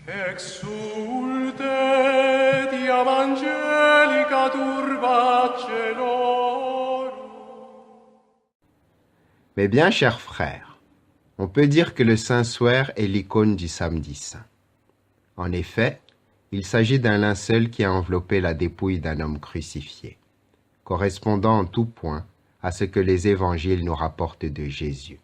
Exulte diam angelica turba celorum. Mes bien chers frères, on peut dire que le Saint-Suaire est l'icône du Samedi Saint. En effet, il s'agit d'un linceul qui a enveloppé la dépouille d'un homme crucifié, correspondant en tout point à ce que les évangiles nous rapportent de Jésus,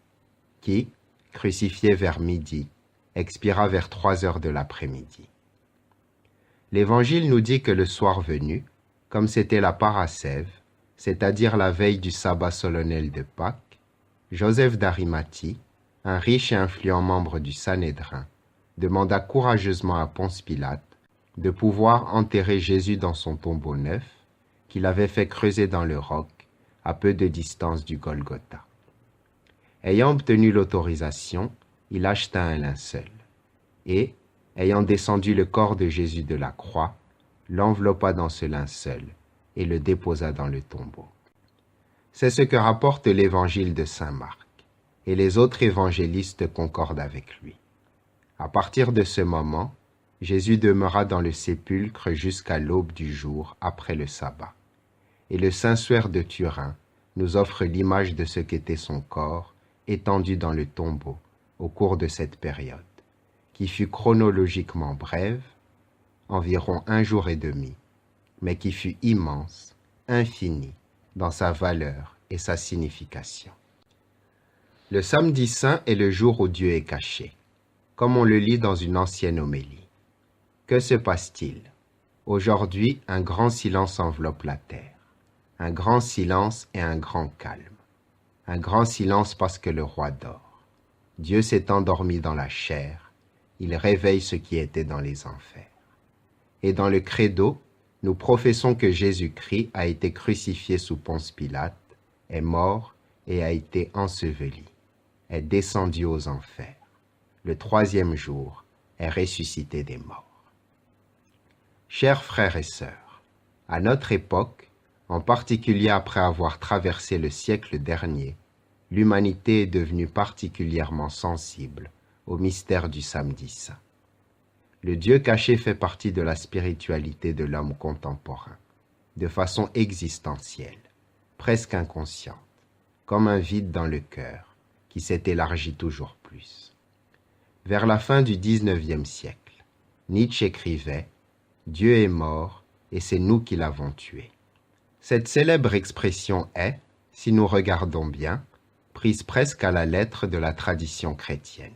qui, crucifié vers midi, expira vers 3 heures de l'après-midi. L'Évangile nous dit que le soir venu, comme c'était la Parascève, c'est-à-dire la veille du sabbat solennel de Pâques, Joseph d'Arimathie, un riche et influent membre du Sanhédrin, demanda courageusement à Ponce Pilate de pouvoir enterrer Jésus dans son tombeau neuf, qu'il avait fait creuser dans le roc, à peu de distance du Golgotha. Ayant obtenu l'autorisation, il acheta un linceul, et, ayant descendu le corps de Jésus de la croix, l'enveloppa dans ce linceul et le déposa dans le tombeau. C'est ce que rapporte l'évangile de saint Marc, et les autres évangélistes concordent avec lui. À partir de ce moment, Jésus demeura dans le sépulcre jusqu'à l'aube du jour après le sabbat, et le Saint-Suaire de Turin nous offre l'image de ce qu'était son corps étendu dans le tombeau au cours de cette période, qui fut chronologiquement brève, environ 1 jour et demi, mais qui fut immense, infinie, dans sa valeur et sa signification. Le Samedi Saint est le jour où Dieu est caché, comme on le lit dans une ancienne homélie. Que se passe-t-il? Aujourd'hui, un grand silence enveloppe la terre. Un grand silence et un grand calme. Un grand silence parce que le roi dort. Dieu s'est endormi dans la chair. Il réveille ce qui était dans les enfers. Et dans le credo, nous professons que Jésus-Christ a été crucifié sous Ponce Pilate, est mort et a été enseveli, est descendu aux enfers. Le 3e jour, est ressuscité des morts. Chers frères et sœurs, à notre époque, en particulier après avoir traversé le siècle dernier, l'humanité est devenue particulièrement sensible au mystère du Samedi Saint. Le Dieu caché fait partie de la spiritualité de l'homme contemporain, de façon existentielle, presque inconsciente, comme un vide dans le cœur qui s'est élargi toujours plus. Vers la fin du XIXe siècle, Nietzsche écrivait « Dieu est mort et c'est nous qui l'avons tué ». Cette célèbre expression est, si nous regardons bien, prise presque à la lettre de la tradition chrétienne.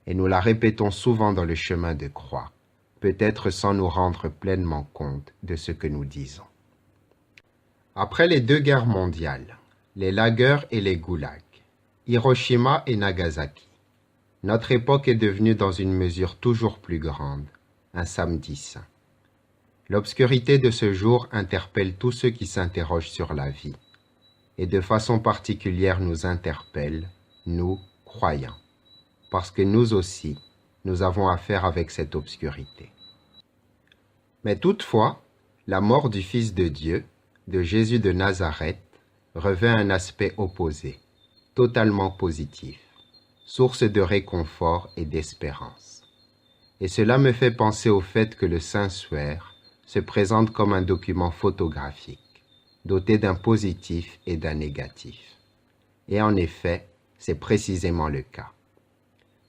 Et nous la répétons souvent dans le chemin de croix, peut-être sans nous rendre pleinement compte de ce que nous disons. Après les 2 guerres mondiales, les lagers et les goulags, Hiroshima et Nagasaki, notre époque est devenue dans une mesure toujours plus grande, un Samedi Saint. L'obscurité de ce jour interpelle tous ceux qui s'interrogent sur la vie, et de façon particulière nous interpelle, nous, croyants, parce que nous aussi, nous avons affaire avec cette obscurité. Mais toutefois, la mort du Fils de Dieu, de Jésus de Nazareth, revêt un aspect opposé, totalement positif, source de réconfort et d'espérance. Et cela me fait penser au fait que le Saint-Suaire se présente comme un document photographique, doté d'un positif et d'un négatif. Et en effet, c'est précisément le cas.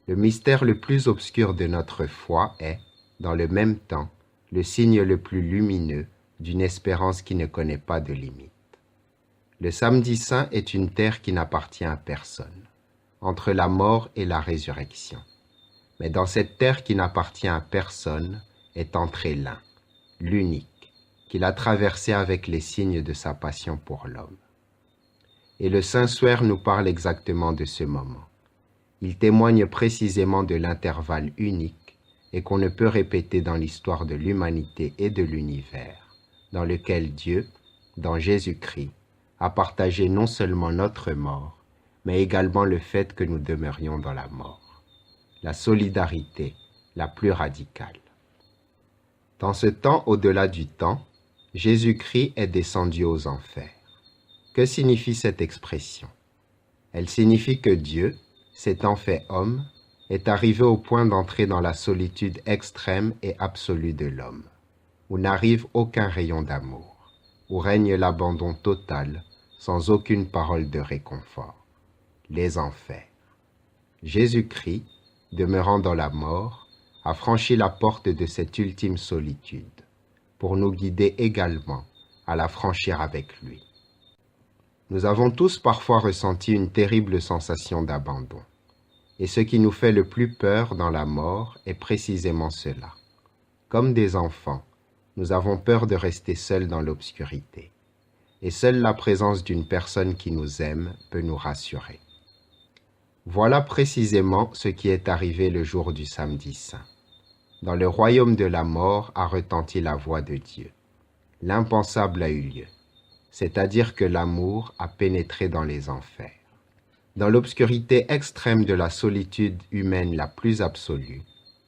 Le mystère le plus obscur de notre foi est, dans le même temps, le signe le plus lumineux d'une espérance qui ne connaît pas de limite. Le Samedi Saint est une terre qui n'appartient à personne, entre la mort et la résurrection. Mais dans cette terre qui n'appartient à personne est entré l'un, l'unique, qu'il a traversé avec les signes de sa passion pour l'homme. Et le Saint-Suaire nous parle exactement de ce moment. Il témoigne précisément de l'intervalle unique et qu'on ne peut répéter dans l'histoire de l'humanité et de l'univers, dans lequel Dieu, dans Jésus-Christ, a partagé non seulement notre mort, mais également le fait que nous demeurions dans la mort, la solidarité la plus radicale. Dans ce temps au-delà du temps, Jésus-Christ est descendu aux enfers. Que signifie cette expression? Elle signifie que Dieu, s'étant fait homme, est arrivé au point d'entrer dans la solitude extrême et absolue de l'homme, où n'arrive aucun rayon d'amour, où règne l'abandon total, sans aucune parole de réconfort, les enfers. Jésus-Christ, demeurant dans la mort, a franchi la porte de cette ultime solitude, pour nous guider également à la franchir avec lui. Nous avons tous parfois ressenti une terrible sensation d'abandon, et ce qui nous fait le plus peur dans la mort est précisément cela. Comme des enfants, nous avons peur de rester seuls dans l'obscurité, et seule la présence d'une personne qui nous aime peut nous rassurer. Voilà précisément ce qui est arrivé le jour du samedi saint. Dans le royaume de la mort a retenti la voix de Dieu. L'impensable a eu lieu, c'est-à-dire que l'amour a pénétré dans les enfers. Dans l'obscurité extrême de la solitude humaine la plus absolue,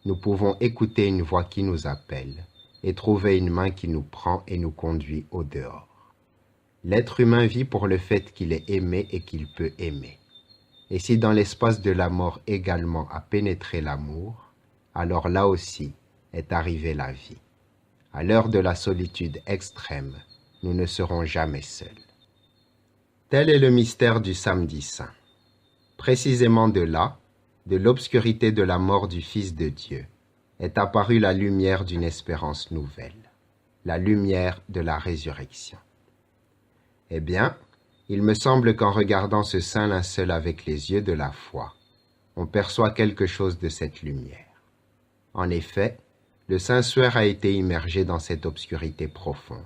nous pouvons écouter une voix qui nous appelle et trouver une main qui nous prend et nous conduit au dehors. L'être humain vit pour le fait qu'il est aimé et qu'il peut aimer. Et si dans l'espace de la mort également a pénétré l'amour, alors là aussi est arrivée la vie. À l'heure de la solitude extrême, nous ne serons jamais seuls. Tel est le mystère du samedi saint. Précisément de là, de l'obscurité de la mort du Fils de Dieu, est apparue la lumière d'une espérance nouvelle, la lumière de la résurrection. Eh bien, il me semble qu'en regardant ce saint linceul avec les yeux de la foi, on perçoit quelque chose de cette lumière. En effet, le saint suaire a été immergé dans cette obscurité profonde,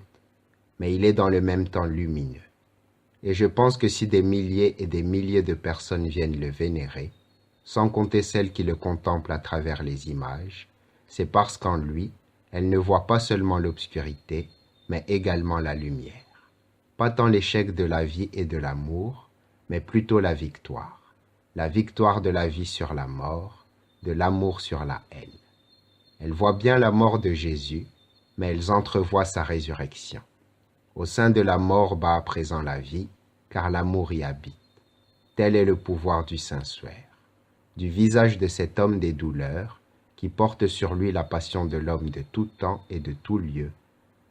mais il est dans le même temps lumineux. Et je pense que si des milliers et des milliers de personnes viennent le vénérer, sans compter celles qui le contemplent à travers les images, c'est parce qu'en lui, elles ne voient pas seulement l'obscurité, mais également la lumière. Pas tant l'échec de la vie et de l'amour, mais plutôt la victoire de la vie sur la mort, de l'amour sur la haine. Elles voient bien la mort de Jésus, mais elles entrevoient sa résurrection. Au sein de la mort bat à présent la vie, car l'amour y habite. Tel est le pouvoir du saint suaire, du visage de cet homme des douleurs, qui porte sur lui la passion de l'homme de tout temps et de tout lieu,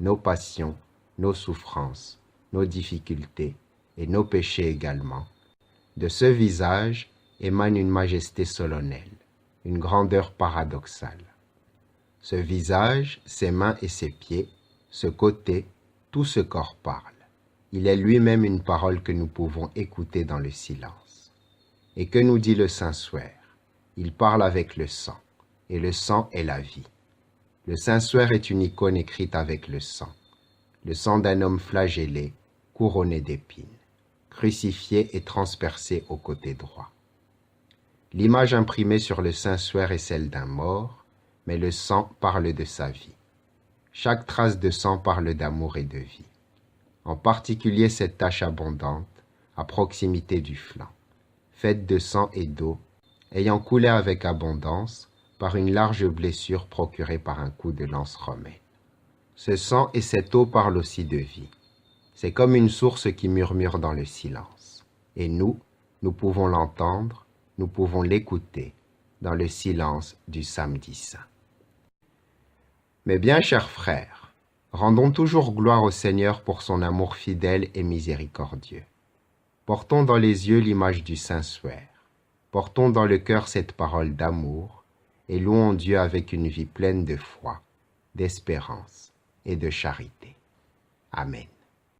nos passions, nos souffrances, nos difficultés et nos péchés également. De ce visage émane une majesté solennelle, une grandeur paradoxale. Ce visage, ses mains et ses pieds, ce côté, tout ce corps parle. Il est lui-même une parole que nous pouvons écouter dans le silence. Et que nous dit le saint suaire? Il parle avec le sang, et le sang est la vie. Le saint suaire est une icône écrite avec le sang d'un homme flagellé, couronné d'épines, crucifié et transpercé au côté droit. L'image imprimée sur le saint suaire est celle d'un mort, mais le sang parle de sa vie. Chaque trace de sang parle d'amour et de vie. En particulier cette tache abondante, à proximité du flanc, faite de sang et d'eau, ayant coulé avec abondance par une large blessure procurée par un coup de lance romaine. Ce sang et cette eau parlent aussi de vie. C'est comme une source qui murmure dans le silence. Et nous pouvons l'entendre, nous pouvons l'écouter dans le silence du samedi saint. Mais bien, chers frères, rendons toujours gloire au Seigneur pour son amour fidèle et miséricordieux. Portons dans les yeux l'image du saint suaire. Portons dans le cœur cette parole d'amour et louons Dieu avec une vie pleine de foi, d'espérance et de charité. Amen.